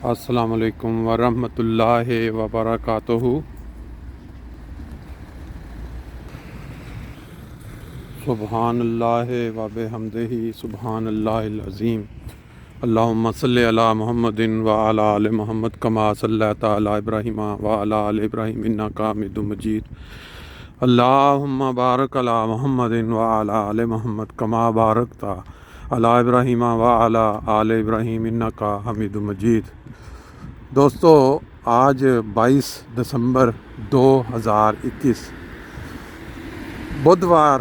السلام علیکم ورحمۃ اللہ وبرکاتہ۔ سبحان اللہ و بحمدہ سبحان اللہ العظیم۔ اللہم صلی علی محمد وعلی آل محمد کما صلیت علی ابراہیم وعلی آل ابراہیم انک حمید مجید۔ اللہم بارک علی محمد وعلی آل محمد کما بارکت علی ابراہیم وعلی آل ابراہیم انک حمید مجید۔ دوستو، آج 22 دسمبر 2021 بدھوار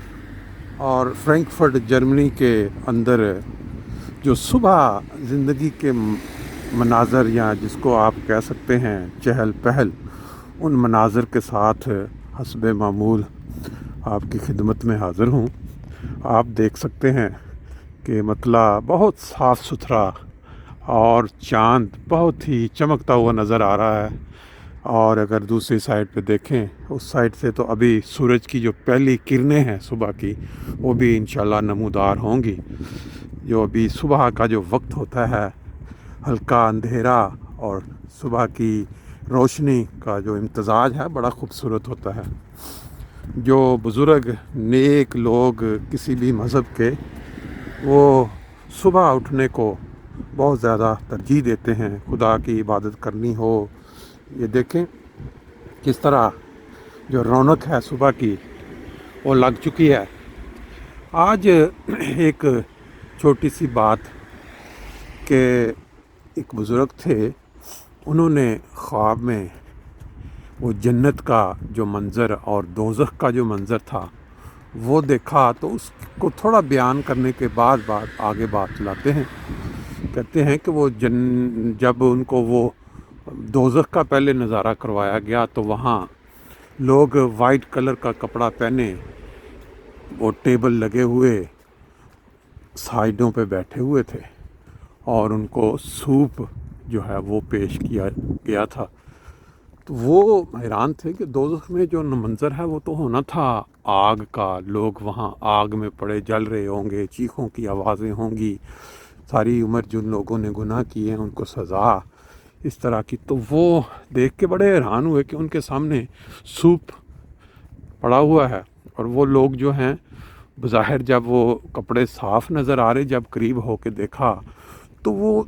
اور فرینکفرٹ جرمنی کے اندر جو صبح زندگی کے مناظر یا جس کو آپ کہہ سکتے ہیں چہل پہل، ان مناظر کے ساتھ حسب معمول آپ کی خدمت میں حاضر ہوں۔ آپ دیکھ سکتے ہیں کہ مطلع بہت صاف ستھرا اور چاند بہت ہی چمکتا ہوا نظر آ رہا ہے، اور اگر دوسری سائڈ پہ دیکھیں اس سائڈ سے تو ابھی سورج کی جو پہلی کرنیں ہیں صبح کی وہ بھی انشاءاللہ نمودار ہوں گی۔ جو ابھی صبح کا جو وقت ہوتا ہے، ہلکا اندھیرا اور صبح کی روشنی کا جو امتزاج ہے بڑا خوبصورت ہوتا ہے۔ جو بزرگ نیک لوگ کسی بھی مذہب کے، وہ صبح اٹھنے کو بہت زیادہ ترجیح دیتے ہیں۔ خدا کی عبادت کرنی ہو، یہ دیکھیں کس طرح جو رونق ہے صبح کی وہ لگ چکی ہے۔ آج ایک چھوٹی سی بات کہ ایک بزرگ تھے، انہوں نے خواب میں وہ جنت کا جو منظر اور دوزخ کا جو منظر تھا وہ دیکھا، تو اس کو تھوڑا بیان کرنے کے بعد آگے بات چلاتے ہیں۔ کہتے ہیں کہ وہ جب ان کو وہ دوزخ کا پہلے نظارہ کروایا گیا تو وہاں لوگ وائٹ کلر کا کپڑا پہنے، وہ ٹیبل لگے ہوئے سائڈوں پہ بیٹھے ہوئے تھے، اور ان کو سوپ جو ہے وہ پیش کیا گیا تھا۔ تو وہ حیران تھے کہ دوزخ میں جو منظر ہے وہ تو ہونا تھا آگ کا، لوگ وہاں آگ میں پڑے جل رہے ہوں گے، چیخوں کی آوازیں ہوں گی، ساری عمر جن لوگوں نے گناہ کیے ہیں ان کو سزا اس طرح کی۔ تو وہ دیکھ کے بڑے حیران ہوئے کہ ان کے سامنے سوپ پڑا ہوا ہے، اور وہ لوگ جو ہیں بظاہر جب وہ کپڑے صاف نظر آ رہے، جب قریب ہو کے دیکھا تو وہ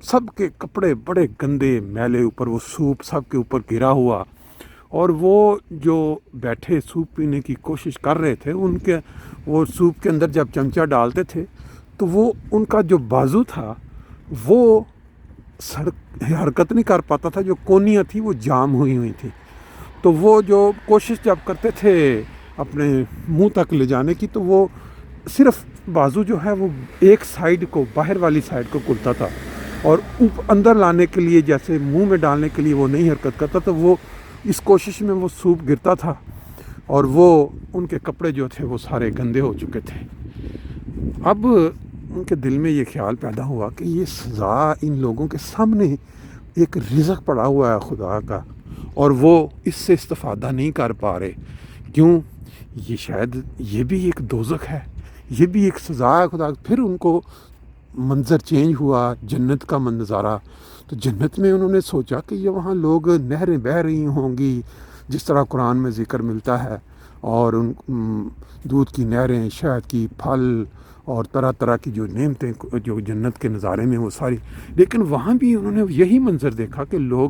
سب کے کپڑے بڑے گندے میلے، اوپر وہ سوپ سب کے اوپر گرا ہوا، اور وہ جو بیٹھے سوپ پینے کی کوشش کر رہے تھے، ان کے وہ سوپ کے اندر جب چمچہ ڈالتے تھے تو وہ ان کا جو بازو تھا وہ حرکت نہیں کر پاتا تھا، جو کونیاں تھیں وہ جام ہوئی تھیں۔ تو وہ جو کوشش جب کرتے تھے اپنے منہ تک لے جانے کی، تو وہ صرف بازو جو ہے وہ ایک سائیڈ کو، باہر والی سائیڈ کو کھلتا تھا، اور اندر لانے کے لیے جیسے منہ میں ڈالنے کے لیے وہ نہیں حرکت کرتا، تو وہ اس کوشش میں وہ سوپ گرتا تھا، اور وہ ان کے کپڑے جو تھے وہ سارے گندے ہو چکے تھے۔ اب ان کے دل میں یہ خیال پیدا ہوا کہ یہ سزا ان لوگوں کے سامنے ایک رزق پڑا ہوا ہے خدا کا، اور وہ اس سے استفادہ نہیں کر پا رہے۔ کیوں؟ یہ شاید یہ بھی ایک دوزخ ہے، یہ بھی ایک سزا ہے خدا۔ پھر ان کو منظر چینج ہوا، جنت کا نظارہ۔ تو جنت میں انہوں نے سوچا کہ یہ وہاں لوگ نہریں بہہ رہی ہوں گی جس طرح قرآن میں ذکر ملتا ہے، اور ان دودھ کی نہریں، شہد کی پھل اور طرح طرح کی جو نعمتیں جو جنت کے نظارے میں وہ ساری۔ لیکن وہاں بھی انہوں نے یہی منظر دیکھا کہ لوگ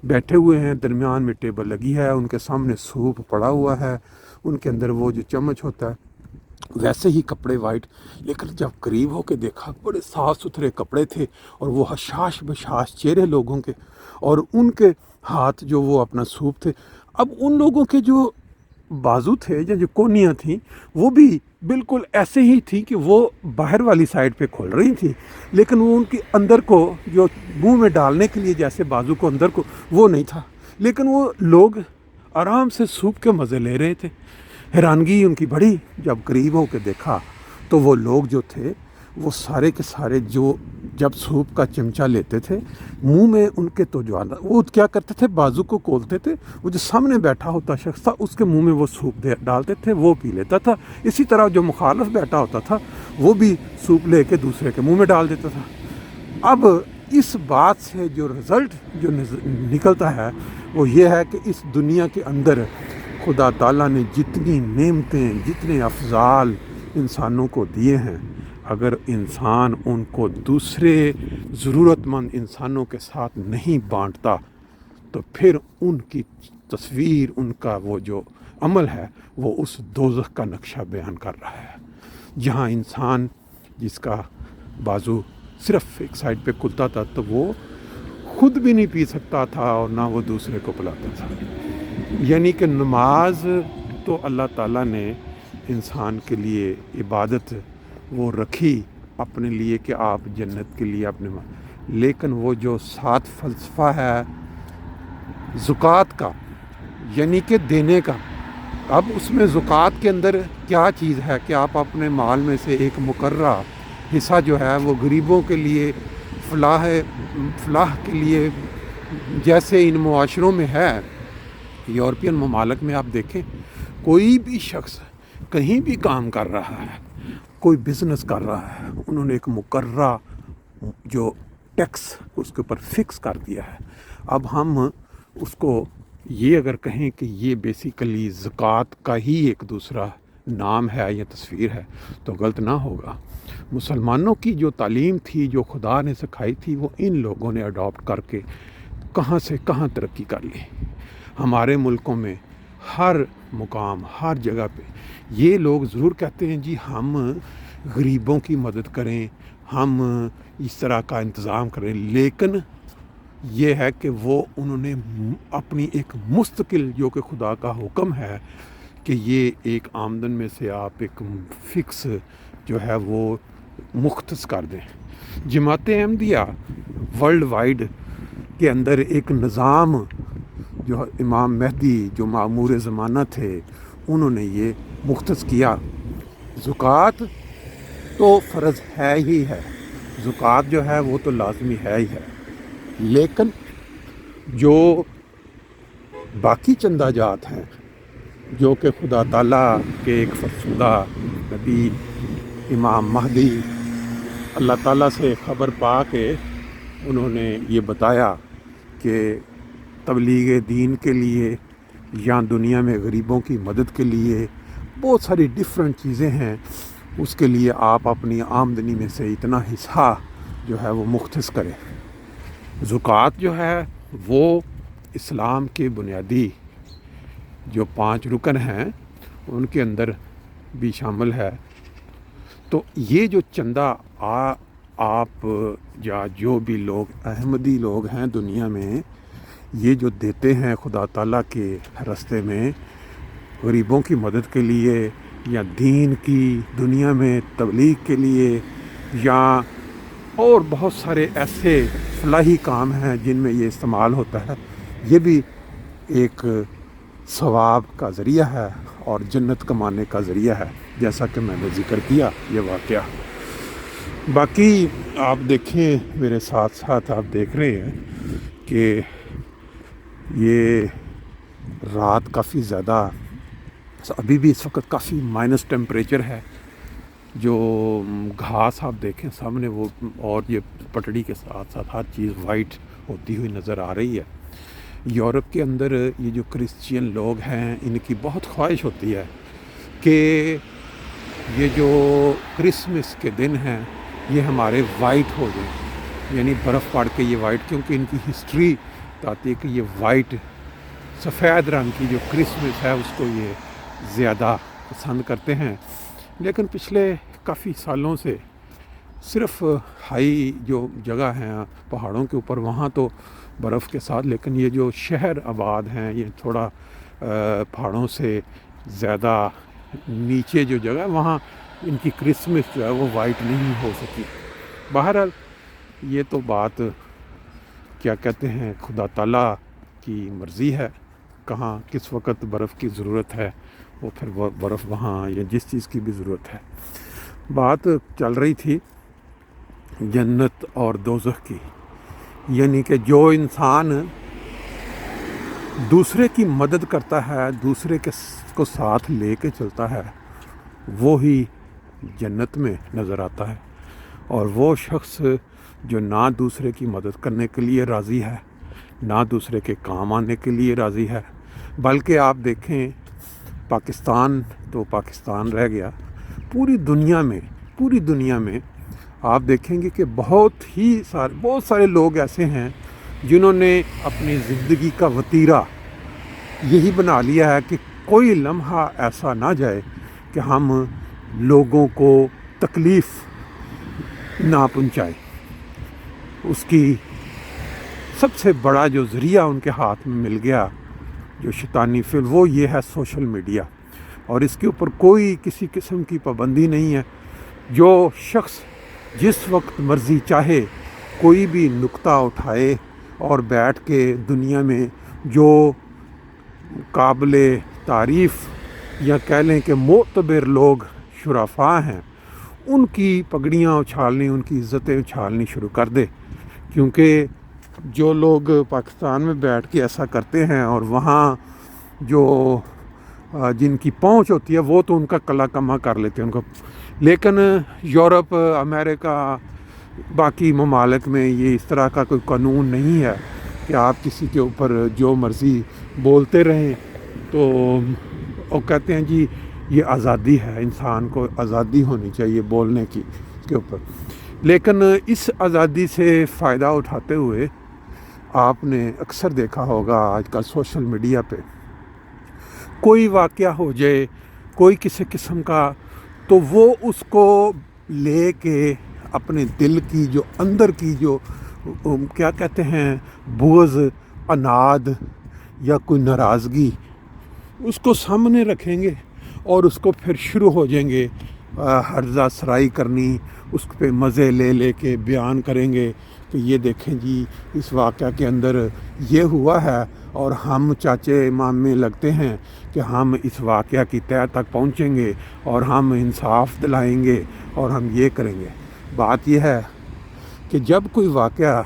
بیٹھے ہوئے ہیں، درمیان میں ٹیبل لگی ہے، ان کے سامنے سوپ پڑا ہوا ہے، ان کے اندر وہ جو چمچ ہوتا ہے ویسے ہی کپڑے وائٹ۔ لیکن جب قریب ہو کے دیکھا بڑے صاف ستھرے کپڑے تھے، اور وہ حشاش بشاش چہرے لوگوں کے، اور ان کے ہاتھ جو وہ اپنا سوپ تھے۔ اب ان لوگوں کے جو بازو تھے یا جو کونیاں تھیں وہ بھی بالکل ایسے ہی تھی کہ وہ باہر والی سائڈ پہ کھل رہی تھی، لیکن وہ ان کے اندر کو جو منہ میں ڈالنے کے لیے جیسے بازو کو اندر کو وہ نہیں تھا، لیکن وہ لوگ آرام سے سوپ کے مزے لے رہے تھے۔ حیرانگی ان کی بڑی، جب قریب ہو کے دیکھا تو وہ لوگ جو تھے وہ سارے کے سارے جو جب سوپ کا چمچہ لیتے تھے منہ میں ان کے تو جو وہ کیا کرتے تھے، بازو کو کھولتے تھے، وہ جو سامنے بیٹھا ہوتا شخص تھا اس کے منہ میں وہ سوپ ڈالتے تھے، وہ پی لیتا تھا۔ اسی طرح جو مخالف بیٹھا ہوتا تھا وہ بھی سوپ لے کے دوسرے کے منہ میں ڈال دیتا تھا۔ اب اس بات سے جو رزلٹ جو نکلتا ہے وہ یہ ہے کہ اس دنیا کے اندر خدا تعالیٰ نے جتنی نعمتیں جتنے افضال انسانوں کو دیے ہیں، اگر انسان ان کو دوسرے ضرورت مند انسانوں کے ساتھ نہیں بانٹتا تو پھر ان کی تصویر، ان کا وہ جو عمل ہے وہ اس دوزخ کا نقشہ بیان کر رہا ہے، جہاں انسان جس کا بازو صرف ایک سائڈ پہ کھلتا تھا تو وہ خود بھی نہیں پی سکتا تھا اور نہ وہ دوسرے کو پلاتا تھا۔ یعنی کہ نماز تو اللہ تعالیٰ نے انسان کے لیے عبادت وہ رکھی اپنے لیے کہ آپ جنت کے لیے اپنے، لیکن وہ جو ساتھ فلسفہ ہے زکوٰۃ کا، یعنی کہ دینے کا، اب اس میں زکوٰۃ کے اندر کیا چیز ہے کہ آپ اپنے مال میں سے ایک مقررہ حصہ جو ہے وہ غریبوں کے لیے، فلاح کے لیے، جیسے ان معاشروں میں ہے، یورپین ممالک میں آپ دیکھیں کوئی بھی شخص کہیں بھی کام کر رہا ہے، کوئی بزنس کر رہا ہے، انہوں نے ایک مقررہ جو ٹیکس اس کے اوپر فکس کر دیا ہے۔ اب ہم اس کو یہ اگر کہیں کہ یہ بیسیکلی زکوٰۃ کا ہی ایک دوسرا نام ہے یا تصویر ہے تو غلط نہ ہوگا۔ مسلمانوں کی جو تعلیم تھی، جو خدا نے سکھائی تھی، وہ ان لوگوں نے اڈاپٹ کر کے کہاں سے کہاں ترقی کر لی۔ ہمارے ملکوں میں ہر مقام، ہر جگہ پہ یہ لوگ ضرور کہتے ہیں جی ہم غریبوں کی مدد کریں، ہم اس طرح کا انتظام کریں، لیکن یہ ہے کہ وہ انہوں نے اپنی ایک مستقل جو کہ خدا کا حکم ہے کہ یہ ایک آمدن میں سے آپ ایک فکس جو ہے وہ مختص کر دیں۔ جماعت احمدیہ ورلڈ وائڈ کے اندر ایک نظام جو امام مہدی جو معمور زمانہ تھے انہوں نے یہ مختص کیا۔ زکوٰۃ تو فرض ہے ہی ہے، زکوٰۃ جو ہے وہ تو لازمی ہے ہی ہے، لیکن جو باقی چندہ جات ہیں جو کہ خدا تعالیٰ کے ایک فرشتہ نبی امام مہدی اللہ تعالیٰ سے خبر پا کے انہوں نے یہ بتایا کہ تبلیغ دین کے لیے یا دنیا میں غریبوں کی مدد کے لیے بہت ساری ڈیفرنٹ چیزیں ہیں، اس کے لیے آپ اپنی آمدنی میں سے اتنا حصہ جو ہے وہ مختص کریں۔ زکوٰۃ جو ہے وہ اسلام کے بنیادی جو 5 رکن ہیں ان کے اندر بھی شامل ہے۔ تو یہ جو چندہ آپ یا جو بھی لوگ احمدی لوگ ہیں دنیا میں یہ جو دیتے ہیں خدا تعالیٰ کے راستے میں غریبوں کی مدد کے لیے یا دین کی دنیا میں تبلیغ کے لیے یا اور بہت سارے ایسے فلاحی کام ہیں جن میں یہ استعمال ہوتا ہے، یہ بھی ایک ثواب کا ذریعہ ہے اور جنت کمانے کا ذریعہ ہے، جیسا کہ میں نے ذکر کیا یہ واقعہ۔ باقی آپ دیکھیں میرے ساتھ ساتھ آپ دیکھ رہے ہیں کہ یہ رات کافی زیادہ، ابھی بھی اس وقت کافی مائنس ٹیمپریچر ہے، جو گھاس آپ دیکھیں سامنے وہ، اور یہ پٹڑی کے ساتھ ساتھ ہر چیز وائٹ ہوتی ہوئی نظر آ رہی ہے۔ یورپ کے اندر یہ جو کرسچین لوگ ہیں ان کی بہت خواہش ہوتی ہے کہ یہ جو کرسمس کے دن ہیں یہ ہمارے وائٹ ہو جائیں، یعنی برف پڑ کے یہ وائٹ، کیونکہ ان کی ہسٹری بتاتی ہے کہ یہ وائٹ سفید رنگ کی جو کرسمس ہے اس کو یہ زیادہ پسند کرتے ہیں۔ لیکن پچھلے کافی سالوں سے صرف ہائی جو جگہ ہیں پہاڑوں کے اوپر وہاں تو برف کے ساتھ، لیکن یہ جو شہر آباد ہیں یہ تھوڑا پہاڑوں سے زیادہ نیچے جو جگہ وہاں ان کی کرسمس جو ہے وہ وائٹ نہیں ہو سکی۔ بہرحال یہ تو بات کیا کہتے ہیں خدا تعالیٰ کی مرضی ہے، کہاں کس وقت برف کی ضرورت ہے وہ پھر برف وہاں یا جس چیز کی بھی ضرورت ہے۔ بات چل رہی تھی جنت اور دوزخ کی، یعنی کہ جو انسان دوسرے کی مدد کرتا ہے، دوسرے کو ساتھ لے کے چلتا ہے، وہی جنت میں نظر آتا ہے، اور وہ شخص جو نہ دوسرے کی مدد کرنے کے لیے راضی ہے، نہ دوسرے کے کام آنے کے لیے راضی ہے، بلکہ آپ دیکھیں پاکستان تو پاکستان رہ گیا، پوری دنیا میں آپ دیکھیں گے کہ بہت سارے لوگ ایسے ہیں جنہوں نے اپنی زندگی کا وتیرہ یہی بنا لیا ہے کہ کوئی لمحہ ایسا نہ جائے کہ ہم لوگوں کو تکلیف نہ پہنچائے۔ اس کی سب سے بڑا جو ذریعہ ان کے ہاتھ میں مل گیا، جو شیطانی فعل، وہ یہ ہے سوشل میڈیا، اور اس کے اوپر کوئی کسی قسم کی پابندی نہیں ہے۔ جو شخص جس وقت مرضی چاہے کوئی بھی نکتہ اٹھائے اور بیٹھ کے دنیا میں جو قابل تعریف یا کہہ لیں کہ معتبر لوگ شرفاء ہیں، ان کی پگڑیاں اچھالنی، ان کی عزتیں اچھالنی شروع کر دے، کیونکہ جو لوگ پاکستان میں بیٹھ کے ایسا کرتے ہیں اور وہاں جو جن کی پہنچ ہوتی ہے وہ تو ان کا کلا کما کر لیتے ہیں ان کو، لیکن یورپ، امریکہ، باقی ممالک میں یہ اس طرح کا کوئی قانون نہیں ہے کہ آپ کسی کے اوپر جو مرضی بولتے رہیں۔ تو وہ کہتے ہیں جی یہ آزادی ہے، انسان کو آزادی ہونی چاہیے بولنے کی اس کے اوپر، لیکن اس آزادی سے فائدہ اٹھاتے ہوئے آپ نے اکثر دیکھا ہوگا آج کل سوشل میڈیا پہ کوئی واقعہ ہو جائے، کوئی کسی قسم کا، تو وہ اس کو لے کے اپنے دل کی جو اندر کی جو کیا کہتے ہیں بغض، عناد یا کوئی ناراضگی، اس کو سامنے رکھیں گے اور اس کو پھر شروع ہو جائیں گے ہرزہ سرائی کرنی، اس پہ مزے لے لے کے بیان کریں گے کہ یہ دیکھیں جی اس واقعہ کے اندر یہ ہوا ہے، اور ہم چاچے مامے لگتے ہیں کہ ہم اس واقعہ کی تہہ تک پہنچیں گے اور ہم انصاف دلائیں گے اور ہم یہ کریں گے۔ بات یہ ہے کہ جب کوئی واقعہ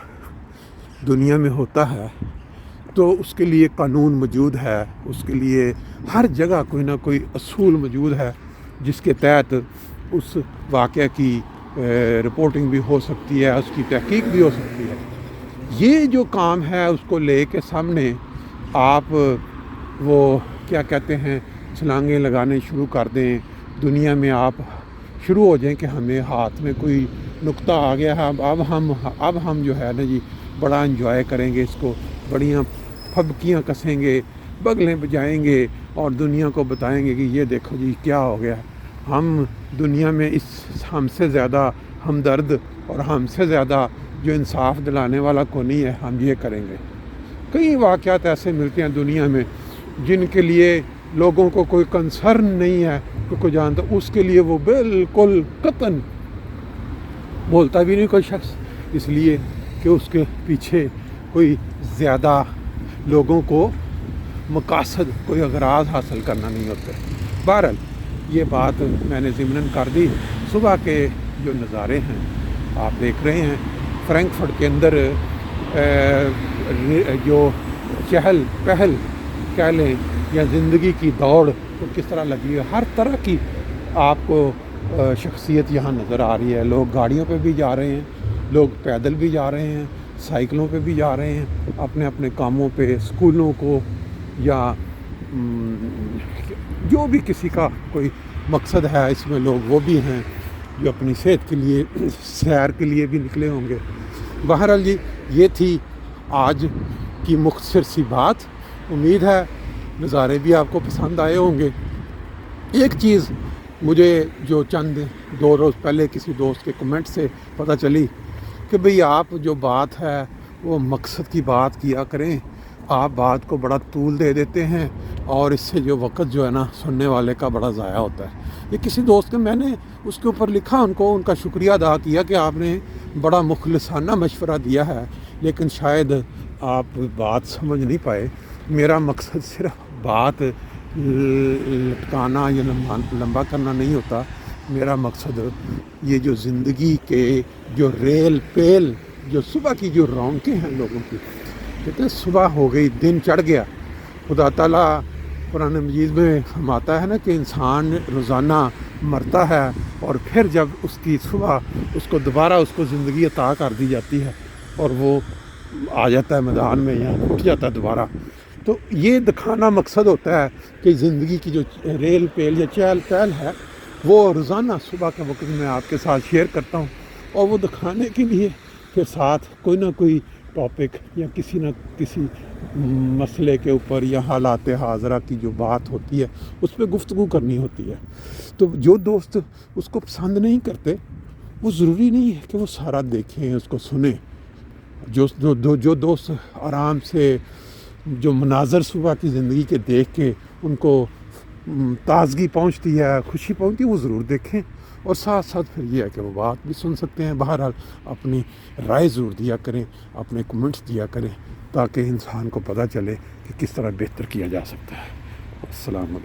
دنیا میں ہوتا ہے تو اس کے لیے قانون موجود ہے، اس کے لیے ہر جگہ کوئی نہ کوئی اصول موجود ہے جس کے تحت اس واقعہ کی رپورٹنگ بھی ہو سکتی ہے، اس کی تحقیق بھی ہو سکتی ہے۔ یہ جو کام ہے اس کو لے کے سامنے آپ وہ کیا کہتے ہیں چھلانگیں لگانے شروع کر دیں، دنیا میں آپ شروع ہو جائیں کہ ہمیں ہاتھ میں کوئی نقطہ آ گیا ہے، اب ہم جو ہے نا جی بڑا انجوائے کریں گے، اس کو بڑیاں پھبکیاں کسیں گے، بغلیں بجائیں گے اور دنیا کو بتائیں گے کہ یہ دیکھو جی کیا ہو گیا۔ ہم دنیا میں ہم سے زیادہ ہمدرد اور ہم سے زیادہ جو انصاف دلانے والا کو نہیں ہے، ہم یہ کریں گے۔ کئی واقعات ایسے ملتے ہیں دنیا میں جن کے لیے لوگوں کو کوئی کنسرن نہیں ہے کہ کوئی جانتا، اس کے لیے وہ بالکل قطعاً بولتا بھی نہیں کوئی شخص، اس لیے کہ اس کے پیچھے کوئی زیادہ لوگوں کو مقاصد، کوئی اغراض حاصل کرنا نہیں ہوتے۔ بہرحال یہ بات میں نے ضمناً کر دی۔ صبح کے جو نظارے ہیں آپ دیکھ رہے ہیں، فرینکفرٹ کے اندر جو چہل پہل کہہ لیں یا زندگی کی دوڑ تو کس طرح لگی ہے، ہر طرح کی آپ کو شخصیت یہاں نظر آ رہی ہے۔ لوگ گاڑیوں پہ بھی جا رہے ہیں، لوگ پیدل بھی جا رہے ہیں، سائیکلوں پہ بھی جا رہے ہیں، اپنے اپنے کاموں پہ، اسکولوں کو یا جو بھی کسی کا کوئی مقصد ہے اس میں لوگ وہ بھی ہیں جو اپنی صحت کے لیے، سیر کے لیے بھی نکلے ہوں گے۔ بہرحال جی یہ تھی آج کی مختصر سی بات، امید ہے نظارے بھی آپ کو پسند آئے ہوں گے۔ ایک چیز مجھے جو چند 2 روز پہلے کسی دوست کے کمنٹ سے پتہ چلی کہ بھئی آپ جو بات ہے وہ مقصد کی بات کیا کریں، آپ بات کو بڑا طول دے دیتے ہیں اور اس سے جو وقت جو ہے نا سننے والے کا بڑا ضائع ہوتا ہے۔ یہ کسی دوست کے میں نے اس کے اوپر لکھا، ان کا شکریہ ادا کیا کہ آپ نے بڑا مخلصانہ مشورہ دیا ہے، لیکن شاید آپ بات سمجھ نہیں پائے۔ میرا مقصد صرف بات لٹکانا یا لمبا کرنا نہیں ہوتا، میرا مقصد یہ جو زندگی کے جو ریل پیل، جو صبح کی جو رونقیں ہیں لوگوں کی، کہتے ہیں صبح ہو گئی، دن چڑھ گیا۔ خدا تعالیٰ قرآن مجید میں فرماتا ہے نا کہ انسان روزانہ مرتا ہے اور پھر جب اس کی صبح اس کو دوبارہ اس کو زندگی عطا کر دی جاتی ہے اور وہ آ جاتا ہے میدان میں یا اٹھ جاتا ہے دوبارہ، تو یہ دکھانا مقصد ہوتا ہے کہ زندگی کی جو ریل پیل یا چہل پہل ہے وہ روزانہ صبح کا وقت میں آپ کے ساتھ شیئر کرتا ہوں، اور وہ دکھانے کے لیے پھر ساتھ کوئی نہ کوئی ٹاپک یا کسی نہ کسی مسئلے کے اوپر یا حالات حاضرہ کی جو بات ہوتی ہے اس پہ گفتگو کرنی ہوتی ہے۔ تو جو دوست اس کو پسند نہیں کرتے وہ ضروری نہیں ہے کہ وہ سارا دیکھیں، اس کو سنیں۔ جو دوست آرام سے جو مناظر صبح کی زندگی کے دیکھ کے ان کو تازگی پہنچتی ہے، خوشی پہنچتی ہے، وہ ضرور دیکھیں، اور ساتھ ساتھ پھر یہ ہے کہ وہ بات بھی سن سکتے ہیں۔ بہرحال اپنی رائے ضرور دیا کریں، اپنے کمنٹس دیا کریں، تاکہ انسان کو پتہ چلے کہ کس طرح بہتر کیا جا سکتا ہے۔ السلام علیکم۔